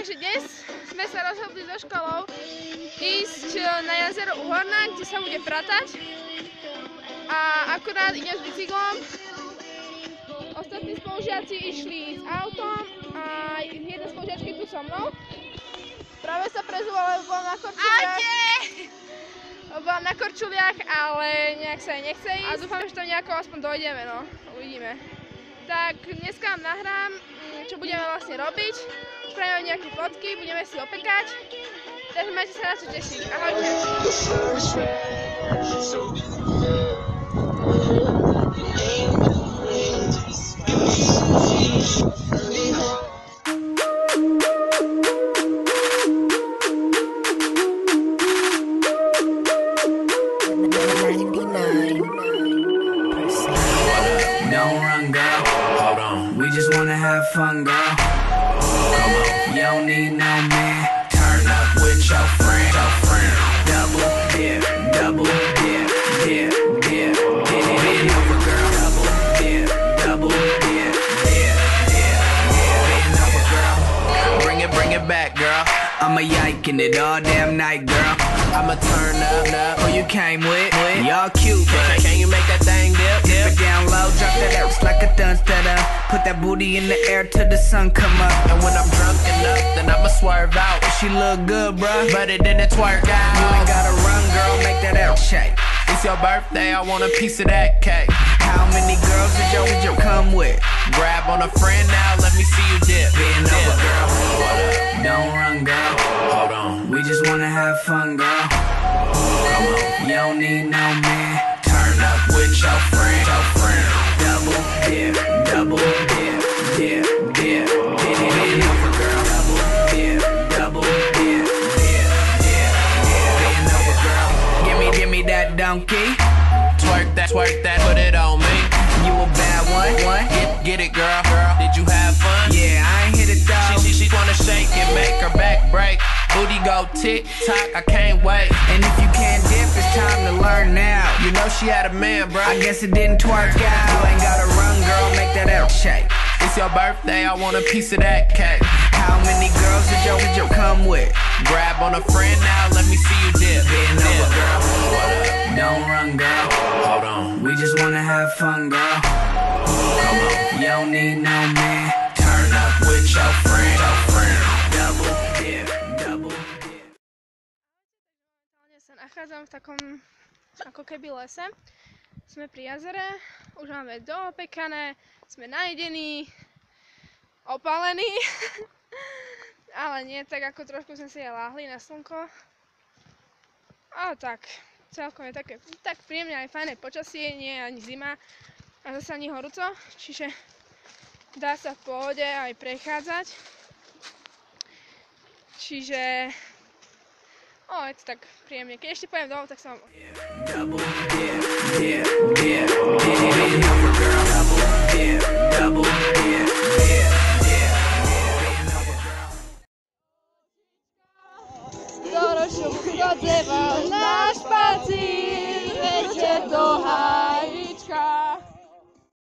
Takže dnes sme sa rozhodli so školou ísť na jazero Uhorná, kde sa bude pratať. A akurát idem s bicyklom. Ostatní spolužiaci išli s autom a jedna spolužiačka tu so mnou. Práve sa prezúvala, lebo bola na korčuliach, ale nejak sa jej nechce ísť. A dúfam, že tam nejako aspoň dojdeme, no. Uvidíme. Tak dneska vám nahrám, čo budeme vlastne robiť. Spravíme nejaké fotky, budeme si opekať. Takže majte sa na čo tešiť. Ahojte. Don't run, girl. Hold on. We just wanna have fun, girl. Come on. You don't need no man. Turn up with your friend. Double dip, double dip, dip, dip, dip. Bend over, girl. Double dip, double dip, dip, dip, dip. Bend over, girl. Bring it back, girl. I'ma yiking it all damn night, girl. I'ma turn up. Who you came with? Y'all cute, but can you make that thing dip? Dip it down low, drop that ass like a dunster. Put that booty in the air till the sun come up. And when I'm drunk enough, then I'ma swerve out. She look good, bruh, but it didn't twerk out. You ain't gotta run, girl, make that ass shake. It's your birthday, I want a piece of that cake. How many girls did you come with? Grab on a friend now, let me see you dip. Bend over, girl. Don't run, girl. Hold on. We just wanna have fun, girl. Come on. You don't need no man. Turn up with your friend. Double dip, double dip, dip, dip, dip. Bend over, girl. Double dip, double dip, dip, dip, dip. Bend over, girl. Give me that donkey. Twerk that, put it on me. You a bad one. Get it, girl. Did you have fun? Yeah, I ain't hit it though. She wanna shake it, make her back break. Booty go tick tock, I can't wait. And if you can't dip, it's time to learn now. You know she had a man, bro. I guess it didn't twerk out. You ain't gotta run, girl, make that ass shake. It's your birthday, I want a piece of that cake. How many girls did you come with? Grab on a friend now, let me see you dip. Bend over, girl. Don't run, girl. Hold on. We just wanna have fun, girl. Come on. You don't need no man. Turn up with your friend. Double dip, double dip. Momentálne sa nachádzam v takom ako keby lese. Sme pri jazere, už máme doopekané, sme najedení, opálení. Ale nie tak ako trošku sme si aj láhli na slnko. Ale tak, celkom je také tak príjemne aj fajné počasie, nie je ani zima a zase ani horúco, čiže dá sa v pohode aj prechádzať. Čiže je to tak príjemne. Keď ešte pojem domov, tak sa vám... Double dip, dip, dip, dip. Bend over, girl. Double dip, double dip.